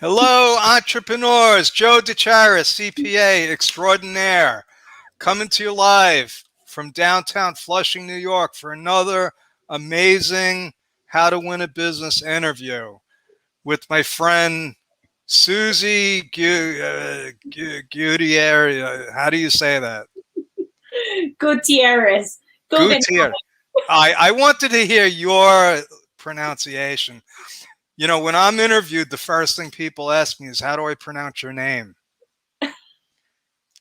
Hello, entrepreneurs. Joe Gutierrez, CPA extraordinaire, coming to you live from downtown Flushing, New York for another amazing How to Win a Business interview with my friend Susie Gutierrez. How do you say that? Gutierrez. Gutierrez. I wanted to hear your pronunciation. You know, when I'm interviewed, the first thing people ask me is, how do I pronounce your name?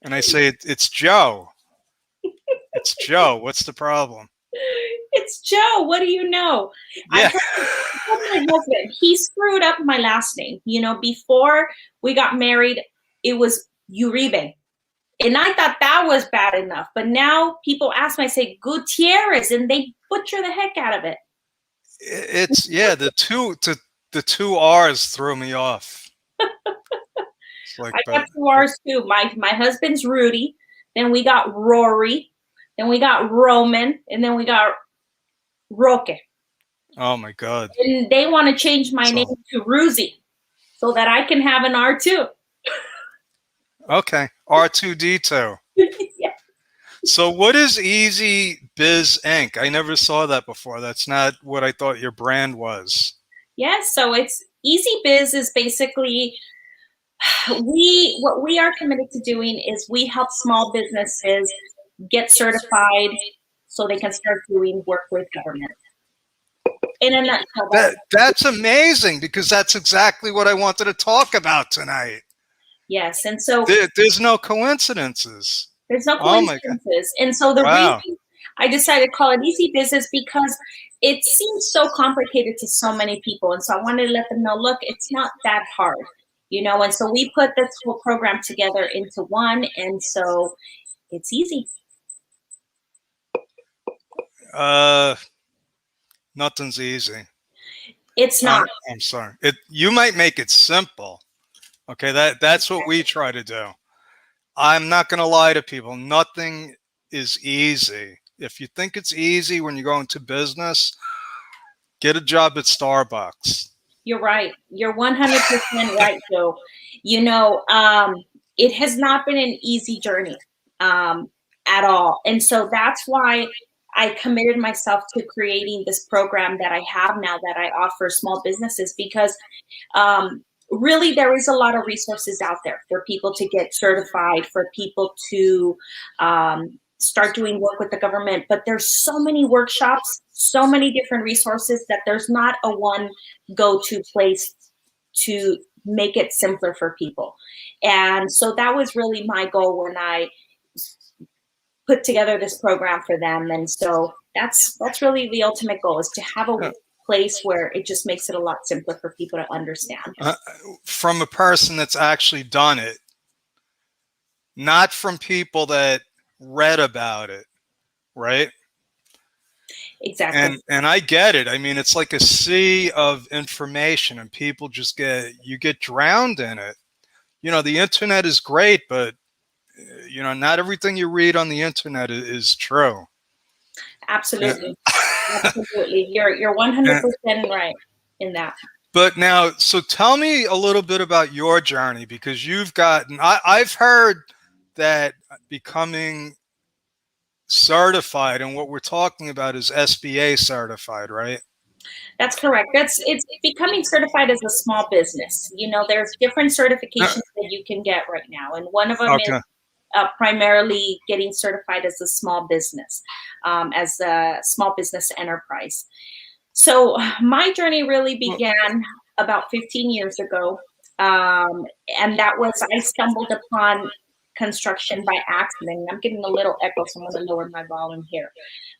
And I say, it's Joe. It's Joe. What's the problem? It's Joe. What do you know? I Yeah. told my husband, he screwed up my last name. Before we got married, it was Uribe. And I thought that was bad enough. But now people ask me, I say Gutierrez, and they butcher the heck out of it. The two R's threw me off. I got two R's too. My husband's Rudy, then we got Rory, then we got Roman, and then we got Roque. Oh my God. And they want to change my name to Ruzi so that I can have an R too. Okay. R2D2. Yeah. So what is Easy Biz Inc? I never saw that before. That's not what I thought your brand was. Yes, so it's Easy Biz is basically what we are committed to doing is we help small businesses get certified so they can start doing work with government. In a nutshell. That's amazing, because that's exactly what I wanted to talk about tonight. Yes, and so there's no coincidences. There's no coincidences. And so the reason I decided to call it Easy Business because it seems so complicated to so many people. And so I wanted to let them know, look, it's not that hard, and so we put this whole program together into one. And so it's easy. Nothing's easy. It's not. I'm sorry. You might make it simple. Okay, that's what we try to do. I'm not going to lie to people. Nothing is easy. If you think it's easy when you go into business, get a job at Starbucks. You're right. You're 100% right, Joe. It has not been an easy journey at all. And so that's why I committed myself to creating this program that I have now that I offer small businesses, because really there is a lot of resources out there for people to get certified, for people to start doing work with the government. But there's so many workshops, so many different resources that there's not a one go-to place to make it simpler for people. And so that was really my goal when I put together this program for them. And so that's really the ultimate goal, is to have a place where it just makes it a lot simpler for people to understand. From a person that's actually done it, not from people that read about it, right? Exactly. And I get it. I mean, it's like a sea of information, and people just get drowned in it. The internet is great, but not everything you read on the internet is true. Absolutely. Absolutely. You're 100% right in that. But now, so tell me a little bit about your journey, because I've heard that becoming certified, and what we're talking about is SBA certified, right? That's correct. It's becoming certified as a small business. There's different certifications that you can get right now, and one of them is primarily getting certified as a small business, as a small business enterprise. So my journey really began about 15 years ago, and that was I stumbled upon construction by accident. I'm getting a little echo, so I'm going to lower my volume here.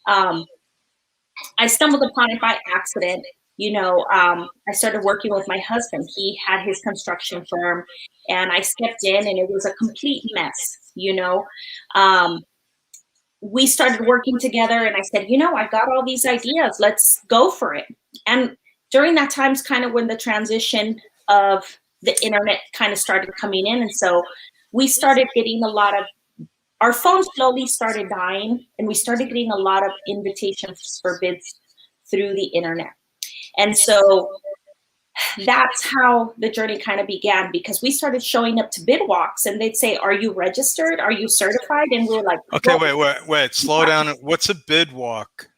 I stumbled upon it by accident. I started working with my husband. He had his construction firm, and I stepped in, and it was a complete mess. We started working together, and I said, I've got all these ideas. Let's go for it. And during that time is kind of when the transition of the internet kind of started coming in. And so we started getting our phones slowly started dying, and we started getting a lot of invitations for bids through the internet. And so that's how the journey kind of began, because we started showing up to bid walks and they'd say, "Are you registered? Are you certified?" And we were like, Okay, well, wait. Slow down. What's a bid walk?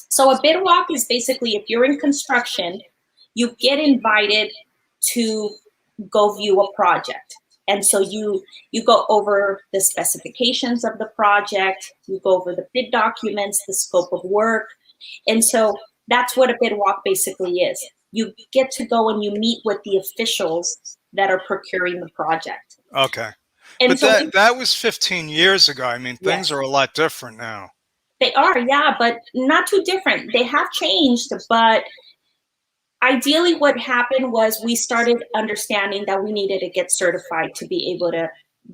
so a bid walk is basically, if you're in construction, you get invited to go view a project. And so you go over the specifications of the project, you go over the bid documents, the scope of work. And so that's what a bid walk basically is. You get to go and you meet with the officials that are procuring the project. Okay. And But so that was 15 years ago. I mean, things yes, are a lot different now. they are, yeah, but not too different. They have changed, but ideally what happened was we started understanding that we needed to get certified to be able to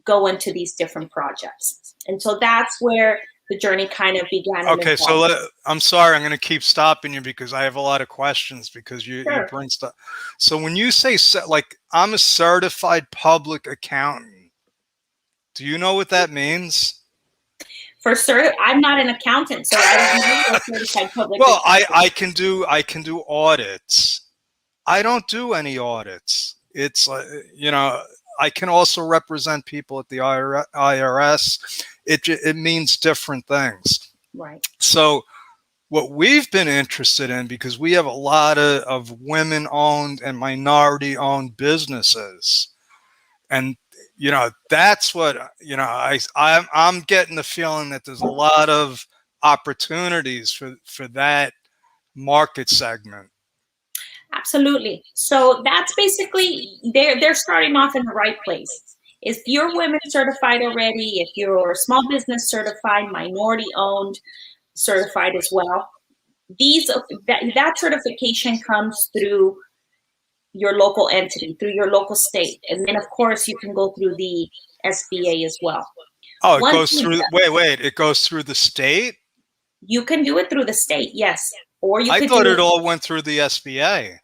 go into these different projects. And so that's where the journey kind of began. Okay, so I'm sorry, I'm going to keep stopping you because I have a lot of questions because you bring stuff. So when you say, like, I'm a certified public accountant, do you know what that means? I'm not an accountant, so I don't know what certified public Well, accountant. I can do audits. I don't do any audits. It's I can also represent people at the IRS. It means different things. Right. So what we've been interested in, because we have a lot of women-owned and minority-owned businesses, and that's what I'm getting the feeling that there's a lot of opportunities for that market segment. Absolutely. So that's basically, they're starting off in the right place. If you're women certified already, if you're small business certified, minority owned certified as well, that certification comes through your local entity, through your local state, and then of course you can go through the SBA as well. Oh, it goes through. Wait! It goes through the state. You can do it through the state, yes, or you. I thought it all went through the SBA.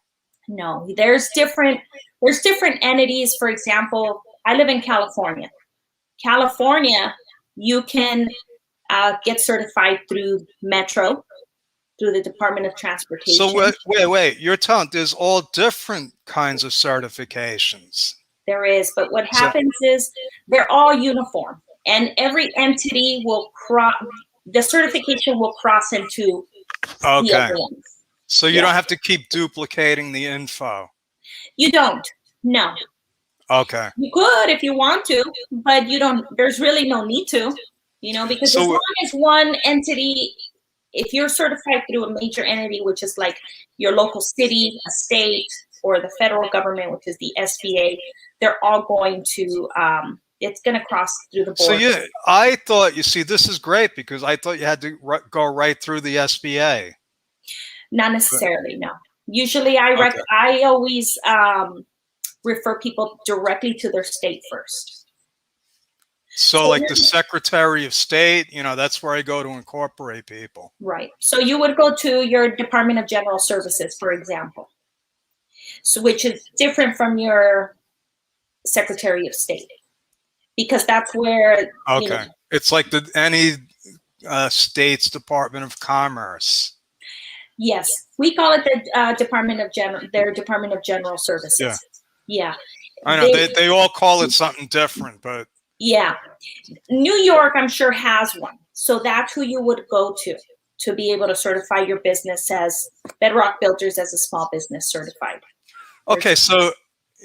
No, there's different entities. For example, I live in California. California, you can get certified through Metro, through the Department of Transportation. So wait, you're telling there's all different kinds of certifications. There is, but what happens is they're all uniform, and every entity will the certification will cross into the other ones. So you don't have to keep duplicating the info. You don't. No. Okay. You could if you want to, but you don't. There's really no need to, because as long as one entity, if you're certified through a major entity, which is like your local city, a state, or the federal government, which is the SBA, they're all going to, it's going to cross through the board. So yeah, I thought, this is great because I thought you had to go right through the SBA. Not necessarily, no. Usually I always refer people directly to their state first. So like the Secretary of State, that's where I go to incorporate people. Right. So you would go to your Department of General Services, for example, so which is different from your Secretary of State, because that's where. Okay. It's like any state's Department of Commerce. Yes, we call it the Department of General Services. Yeah. I know they all call it something different, but. Yeah. New York, I'm sure, has one. So that's who you would go to be able to certify your business as Bedrock Builders as a small business certified. Okay, so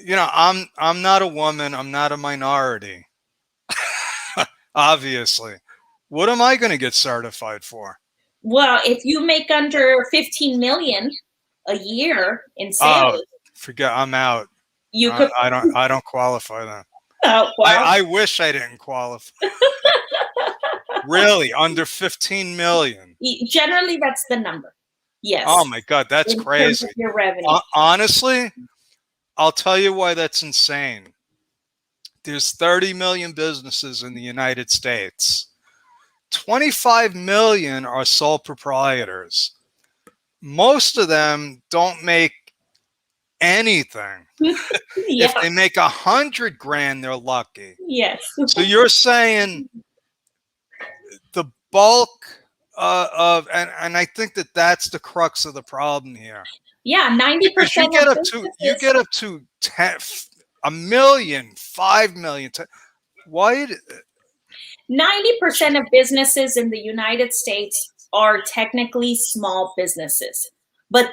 I'm not a woman, I'm not a minority. Obviously. What am I going to get certified for? Well, if you make under 15 million a year in sales, forget, I'm out. You could. I don't qualify then. Well, I wish I didn't qualify. Really, under 15 million. Generally, that's the number. Yes. Oh my God, that's crazy. Your revenue. Honestly, I'll tell you why that's insane. There's 30 million businesses in the United States. 25 million are sole proprietors. Most of them don't make anything. If they make 100 grand, they're lucky. Yes. So you're saying the bulk and I think that's the crux of the problem here. Yeah, Because 90% of you businesses. get up to 10, a million, 5 million. Why? 90% of businesses in the United States are technically small businesses, but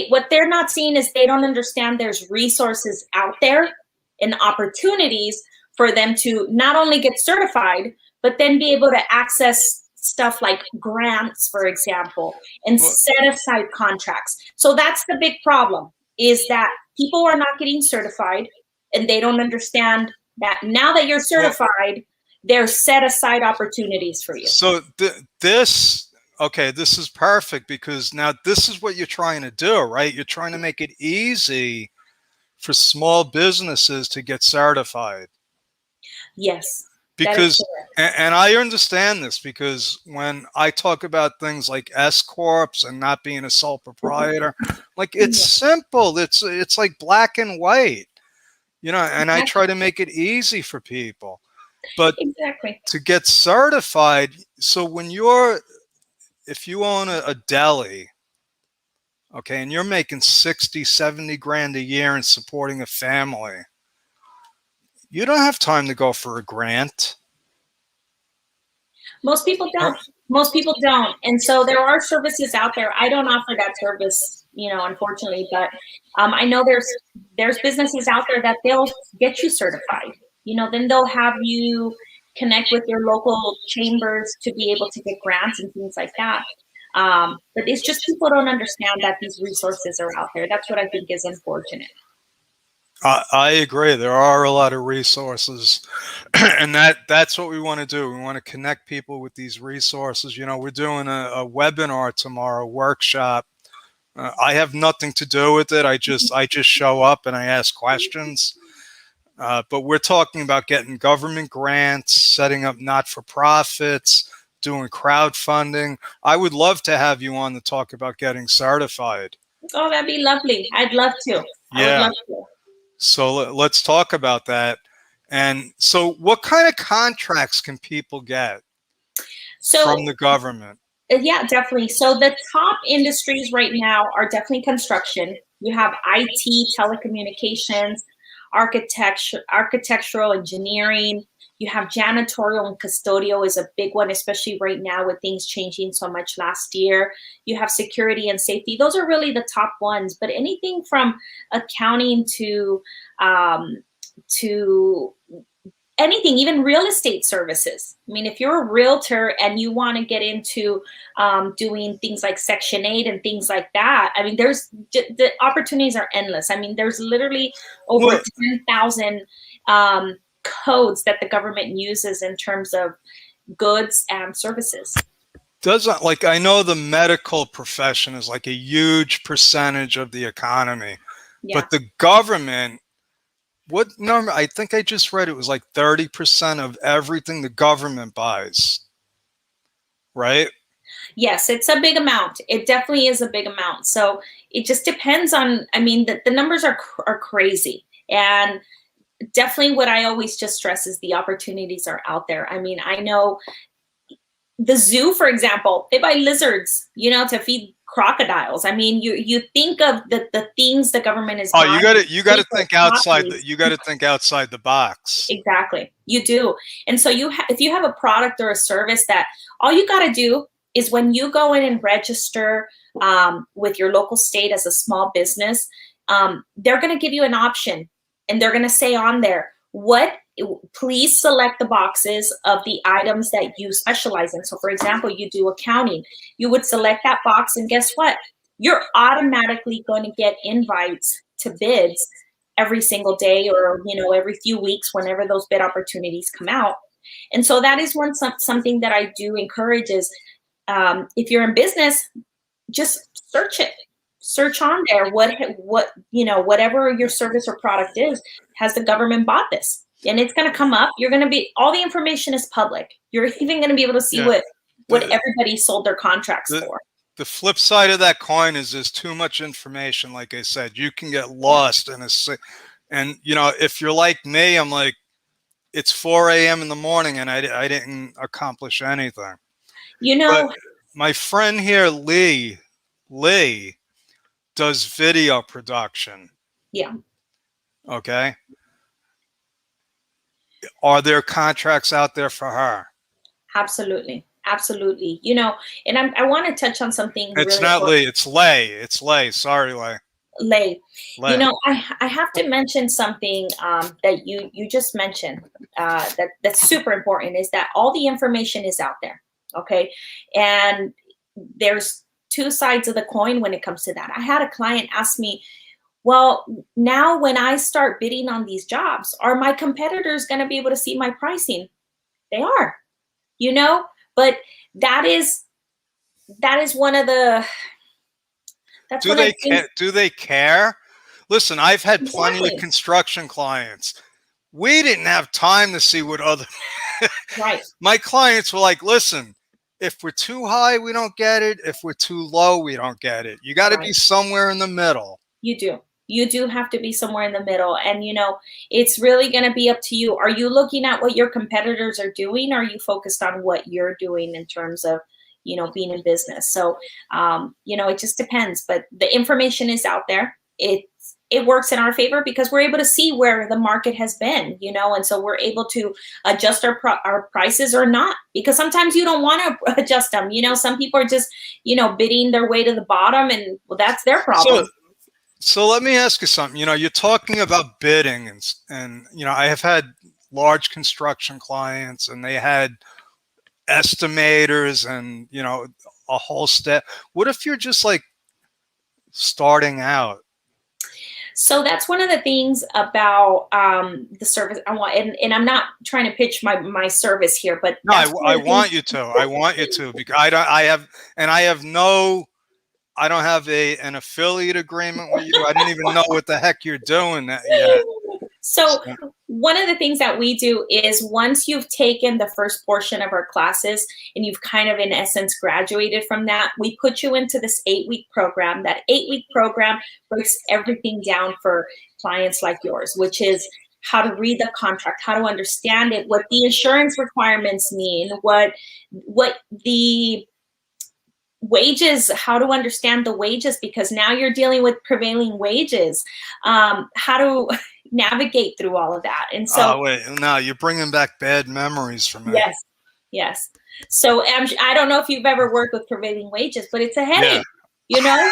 what they're not seeing is they don't understand there's resources out there and opportunities for them to not only get certified, but then be able to access stuff like grants, for example, and Well, set aside contracts. So that's the big problem, is that people are not getting certified and they don't understand that now that you're well, certified, there's set aside opportunities for you. so okay, this is perfect because now this is what you're trying to do, right? You're trying to make it easy for small businesses to get certified. Yes, that is Because, correct. and I understand this because when I talk about things like S corps and not being a sole proprietor, like it's simple. It's like black and white, and I try to make it easy for people. But Exactly. to get certified, so if you own a deli, okay, and you're making 60, 70 grand a year and supporting a family, you don't have time to go for a grant. Most people don't. Most people don't. And so there are services out there. I don't offer that service, unfortunately, but I know there's businesses out there that they'll get you certified. Then they'll have you connect with your local chambers to be able to get grants and things like that. But it's just people don't understand that these resources are out there. That's what I think is unfortunate. I agree. There are a lot of resources, and that's what we want to do. We want to connect people with these resources. We're doing a webinar tomorrow, workshop. I have nothing to do with it. I just show up and I ask questions. But we're talking about getting government grants, setting up not-for-profits, doing crowdfunding. I would love to have you on to talk about getting certified. Oh, that'd be lovely. I'd love to. I would Yeah. love to. So let's talk about that. And so what kind of contracts can people get from the government? Yeah, definitely. So the top industries right now are definitely construction. You have IT, telecommunications, architectural engineering. You have janitorial and custodial is a big one, especially right now with things changing so much last year. You have security and safety. Those are really the top ones. But anything from accounting to anything, even real estate services. I mean, if you're a realtor and you want to get into doing things like Section 8 and things like that, I mean, the opportunities are endless. I mean, there's literally over 10,000 codes that the government uses in terms of goods and services. I know the medical profession is like a huge percentage of the economy, but the government, what number? I think I just read it was like 30% of everything the government buys, right? Yes, it's a big amount. It definitely is a big amount. So it just depends on, I mean, the numbers are crazy. And definitely what I always just stress is the opportunities are out there. I mean, I know the zoo, for example, they buy lizards, to feed crocodiles. I mean, you think of the things the government is buying. You got to think outside the box. Exactly. You do. And so if you have a product or a service that all you got to do is when you go in and register with your local state as a small business, they're going to give you an option and they're going to say on there, please select the boxes of the items that you specialize in. So for example, you do accounting, you would select that box and guess what? You're automatically going to get invites to bids every single day or, every few weeks whenever those bid opportunities come out. And so that is something that I do encourage is if you're in business, just search it. Search on there whatever your service or product is, has the government bought this? And it's going to come up. You're going to be, all the information is public. You're even going to be able to see what everybody sold their contracts for. The flip side of that coin is there's too much information. Like I said, you can get lost and if you're like me, I'm like, it's 4 a.m. in the morning and I didn't accomplish anything. But my friend here, Lee, does video production. Yeah. Okay. Are there contracts out there for her? Absolutely. Absolutely. You know, and I want to touch on something It's really not important. Lee. It's Lay. It's Lay. Sorry, Lay. Lay. You Lay. know, I have to mention something that you just mentioned that's super important is that all the information is out there. Okay. And there's two sides of the coin when it comes to that. I had a client ask me, well, now when I start bidding on these jobs, are my competitors going to be able to see my pricing? They are, you know, but that is one of the that's Do one of they the things. do they care? Listen, I've had plenty of Exactly. construction clients. We didn't have time to see what other Right. my clients were like, listen, if we're too high, we don't get it. If we're too low, we don't get it. You got to be Right. somewhere in the middle. You do. You do have to be somewhere in the middle. And, you know, it's really going to be up to you. Are you looking at what your competitors are doing? Or are you focused on what you're doing in terms of, you know, being in business? So, you know, it just depends. But the information is out there. It works in our favor because we're able to see where the market has been, you know, and so we're able to adjust our prices or not, because sometimes you don't want to adjust them. You know, some people are just, you know, bidding their way to the bottom, and well, that's their problem. So let me ask you something. You know, you're talking about bidding, and you know, I have had large construction clients, and they had estimators, and you know, a whole step. What if you're just like starting out? So that's one of the things about the service I want, and I'm not trying to pitch my service here, but No, that's one I of the things. want you to. I want you to because I don't. I have, and I have no. I don't have an affiliate agreement with you. I don't even know what the heck you're doing yet. So So, one of the things that we do is once you've taken the first portion of our classes and you've kind of in essence graduated from that, we put you into this 8-week program. That 8-week program breaks everything down for clients like yours, which is how to read the contract, how to understand it, what the insurance requirements mean, what the wages, how to understand the wages, because now you're dealing with prevailing wages, how to navigate through all of that. And so, oh wait, no, you're bringing back bad memories for me. yes, yes. So I don't know if you've ever worked with prevailing wages, but it's a Yeah. headache, you know?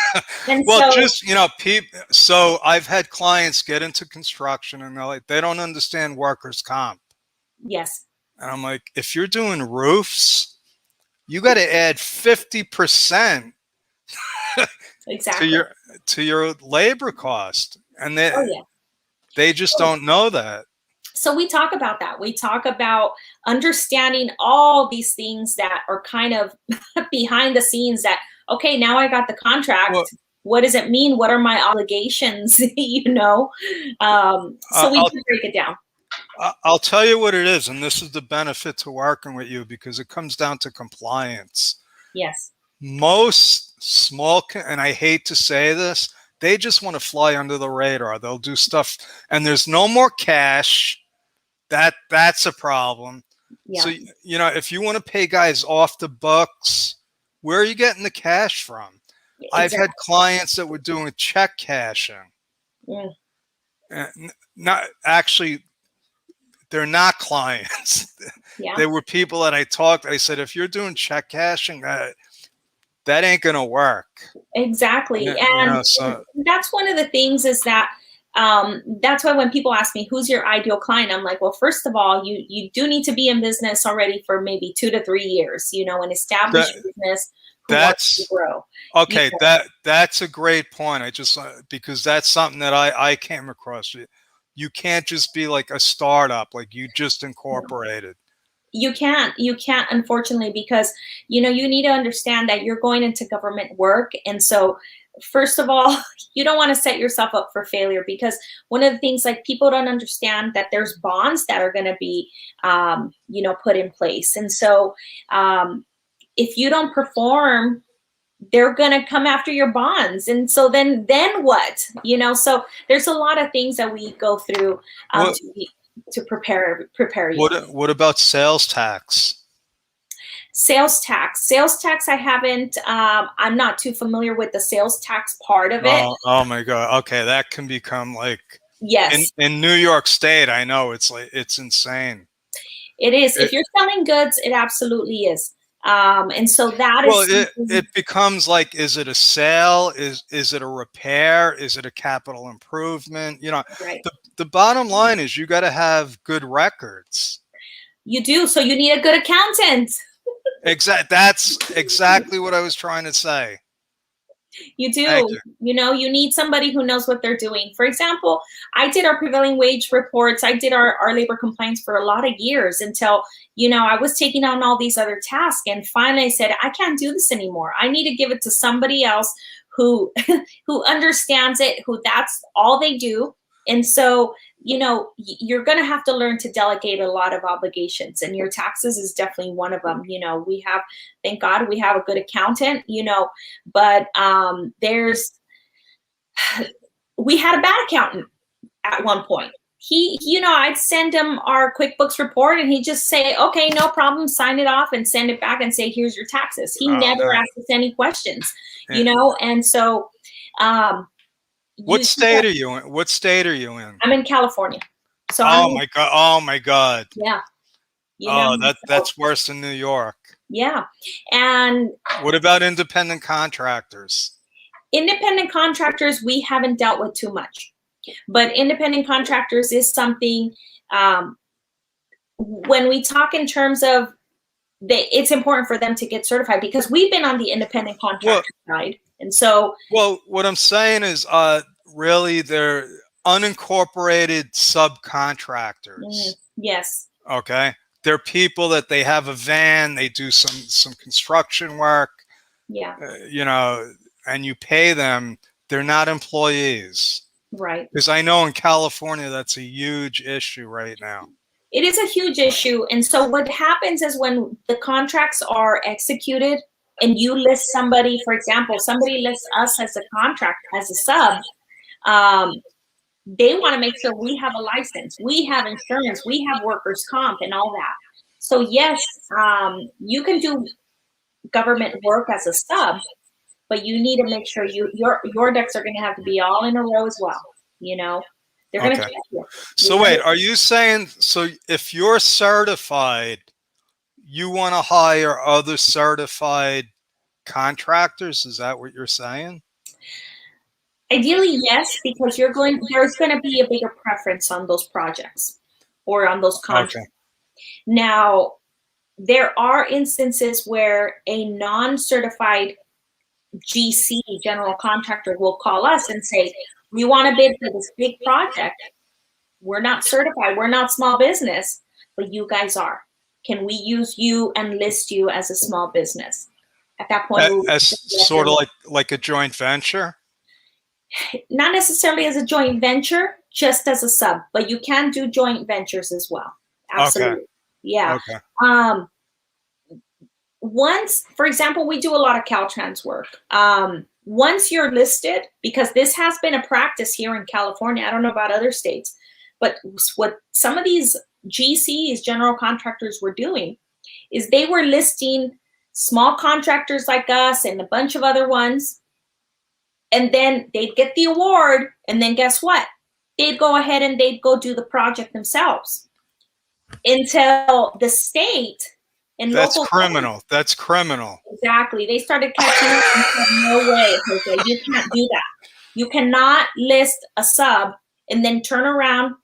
And Well, so, just you know, people. So I've had clients get into construction, and they're like, they don't understand workers' comp, yes, and I'm like, if you're doing roofs, you got to add 50% to exactly. your labor cost, and Oh, yeah. they just don't know that. So we talk about that. We talk about understanding all these things that are kind of behind the scenes that, okay, now I got the Well, contract. What does it mean? What are my obligations? You know? So we I'll do break it down. I'll tell you what it is, and this is the benefit to working with you because it comes down to compliance. Yes. Most and I hate to say this, they just want to fly under the radar. They'll do stuff, and there's no more cash. That's a problem. So Yeah. you know, if you want to pay guys off the books, where are you getting the cash from? I've had Exactly. clients that were doing check cashing. Mm, Not actually, they're not clients. yeah. There were people that I talked. I said, if you're doing check cashing, that ain't gonna work. Exactly. You And know, so that's one of the things is that that's why when people ask me who's your ideal client, I'm like, well, first of all, you do need to be in business already for maybe 2 to 3 years, you know, an that established business who wants to that's grow. You okay. know, That's a great point. I just because that's something that I came across. You can't just be like a startup, like you just no. incorporated. You can't unfortunately, because you know you need to understand that you're going into government work. And so first of all, you don't want to set yourself up for failure, because one of the things, like, people don't understand that there's bonds that are going to be you know, put in place. And so if you don't perform, they're going to come after your bonds. And so then what, you know? So there's a lot of things that we go through What to prepare you. what about sales tax? Sales tax. Sales tax, I haven't, I'm not too familiar with the sales tax part of it. Oh my God. Okay, that can become like Yes, in New York State. I know it's like it's insane. it is. It, If you're selling goods, it absolutely is. And so that well, is it becomes like, is it a sale? Is it a repair? Is it a capital improvement? You know, right. the bottom line is you got to have good records. You do. So you need a good accountant. That's exactly what I was trying to say. You Thank do. you. You know, you need somebody who knows what they're doing. For example, I did our prevailing wage reports. I did our labor compliance for a lot of years until, you know, I was taking on all these other tasks. And finally I said, I can't do this anymore. I need to give it to somebody else who who understands it, who that's all they do. And so, you know, you're going to have to learn to delegate a lot of obligations, and your taxes is definitely one of them. You know, we have, thank God we have a good accountant, you know, but we had a bad accountant at one point. He, you know, I'd send him our QuickBooks report and he'd just say, okay, no problem, sign it off and send it back and say, here's your taxes. He Oh, never man. asked us any questions, Yeah. you know. And so What state are you in? What state are you in? I'm in California. So Oh my God. Oh my God. yeah, you know, Oh, so, that's worse than New York. yeah. And What about independent contractors? independent contractors, we haven't dealt with too much, but independent contractors is something, when we talk in terms of it's important for them to get certified, because we've been on the independent contractor side. And so, Well, what I'm saying is, really, they're unincorporated subcontractors. yes, Okay, they're people that they have a van, they do some construction work, yeah, you know, and you pay them. They're not employees. right. Because I know in California that's a huge issue right now. It is a huge issue. And so what happens is when the contracts are executed and you list somebody, for example, somebody lists us as a contract, as a sub, they want to make sure we have a license, we have insurance, we have workers' comp and all that. So yes, you can do government work as a sub, but you need to make sure your decks are going to have to be all in a row as well. You know, they're going to Okay. check you. So wait, are you saying, so if you're certified, you want to hire other certified contractors? Is that what you're saying? Ideally, yes, because there's going to be a bigger preference on those projects or on those contracts. Okay. Now, there are instances where a non-certified GC, general contractor, will call us and say, we want to bid for this big project. We're not certified, we're not small business, but you guys are. Can we use you and list you as a small business? At that point, As sort of like a joint venture? not necessarily as a joint venture, just as a sub, but you can do joint ventures as well. Absolutely. Okay. Yeah. Okay. Once, for example, we do a lot of Caltrans work. Once you're listed, because this has been a practice here in California, I don't know about other states, but what some of these GCs, general contractors, were doing is they were listing small contractors like us and a bunch of other ones, and then they'd get the award, and then guess what? They'd go ahead and they'd go do the project themselves until the state and That's local criminal. That's criminal. Exactly. They started catching up and said, no way, Jose, you can't do that. You cannot list a sub and then turn around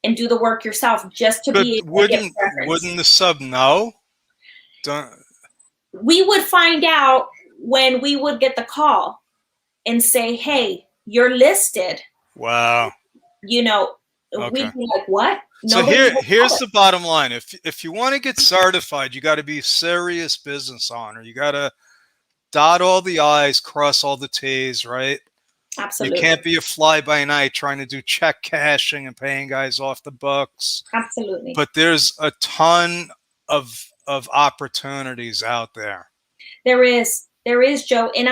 and do the work yourself just to But be able to get preference. wouldn't the sub know? We would find out when we would get the call and say, hey, you're listed. Wow. You know, Okay. we'd be like, what? So here's the bottom line. If you want to get certified, you got to be a serious business owner. You got to dot all the I's, cross all the T's, right? Absolutely. You can't be a fly by night trying to do check cashing and paying guys off the books. Absolutely. But there's a ton of opportunities out there. There is, Joe. And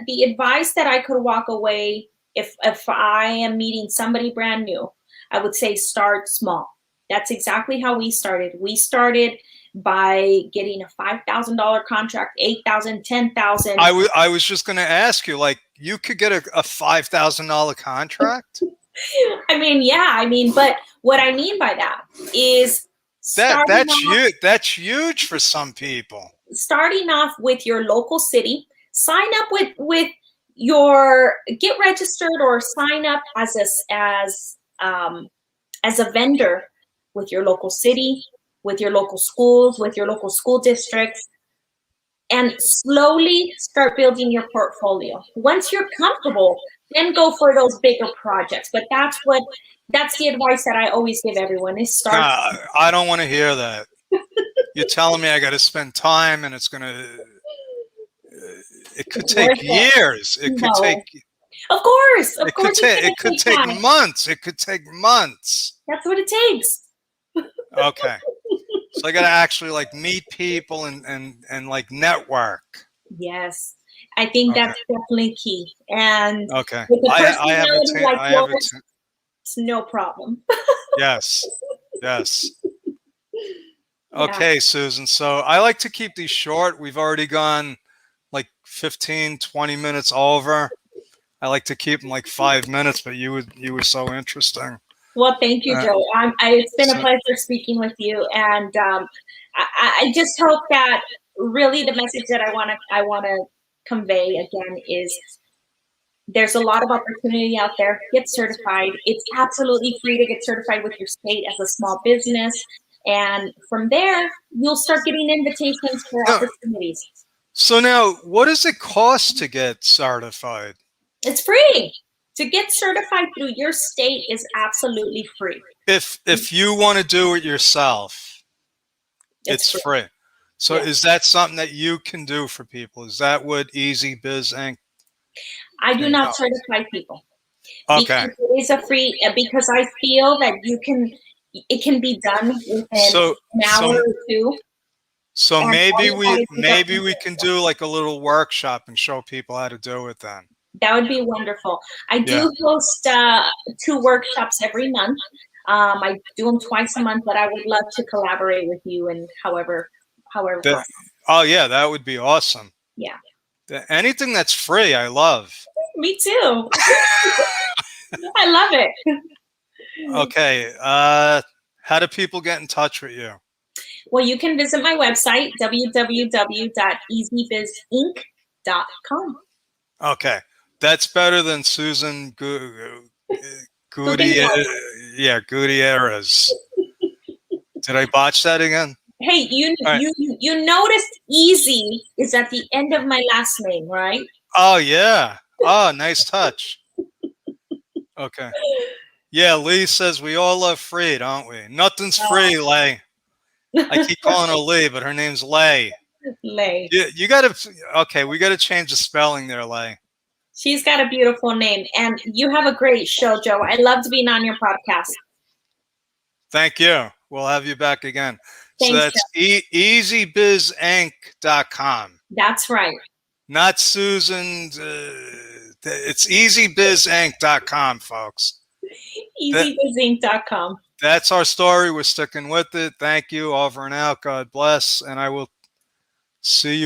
the advice that I could walk away if I am meeting somebody brand new, I would say start small. That's exactly how we started. We started by getting a $5,000 contract, $8,000, $10,000. I was just going to ask you, like, you could get a $5,000 contract. I mean, yeah, I mean, but what I mean by that is that's huge for some people. Starting off with your local city, sign up with your get registered or sign up as a vendor with your local city, with your local schools, with your local school districts, and slowly start building your portfolio. Once you're comfortable, then go for those bigger projects. But that's the advice that I always give everyone is start. Nah, I don't want to hear that. You're telling me I got to spend time, and it's gonna. It could take years. It could take. Of course. It could take months. It could take months. That's what it takes. Okay. So I got to actually like meet people and like network. Yes. I think that's definitely key. And okay. With I have a it's no problem. Yes. Okay, Susan. So I like to keep these short. We've already gone like 15, 20 minutes over. I like to keep them like 5 minutes, but you were so interesting. Well, thank you, Joe. It's been a pleasure speaking with you, and I just hope that really the message that I want to convey again is there's a lot of opportunity out there. Get certified. It's absolutely free to get certified with your state as a small business, and from there you'll start getting invitations for opportunities. So now, what does it cost to get certified? It's free. To get certified through your state is absolutely free. If you want to do it yourself, it's free. So is that something that you can do for people? Is that what Easy Biz Inc? I do not certify people. Okay. Because it is a free, because I feel that it can be done within an hour or two. So maybe we can do like a little workshop and show people how to do it then. That would be wonderful. I do host 2 workshops every month. I do them twice a month, but I would love to collaborate with you and however possible. Oh yeah, that would be awesome. Yeah. Anything that's free, I love. Me too. I love it. Okay. How do people get in touch with you? Well, you can visit my website, www.easybizinc.com. Okay. That's better than Susan Gutierrez. Did I botch that again? Hey, you noticed Easy is at the end of my last name, right? Oh, yeah. Oh, nice touch. Okay. Yeah, Lee says we all love free, don't we? Nothing's free, Lay. I keep calling her Lee, but her name's Lay. Lay. You got to, okay, we got to change the spelling there, Lay. She's got a beautiful name, and you have a great show, Joe. I loved being on your podcast. Thank you. We'll have you back again. Thanks, so that's easybizinc.com. That's right. Not Susan. It's easybizinc.com, folks. Easybizinc.com. That's our story. We're sticking with it. Thank you. Over and out. God bless. And I will see you.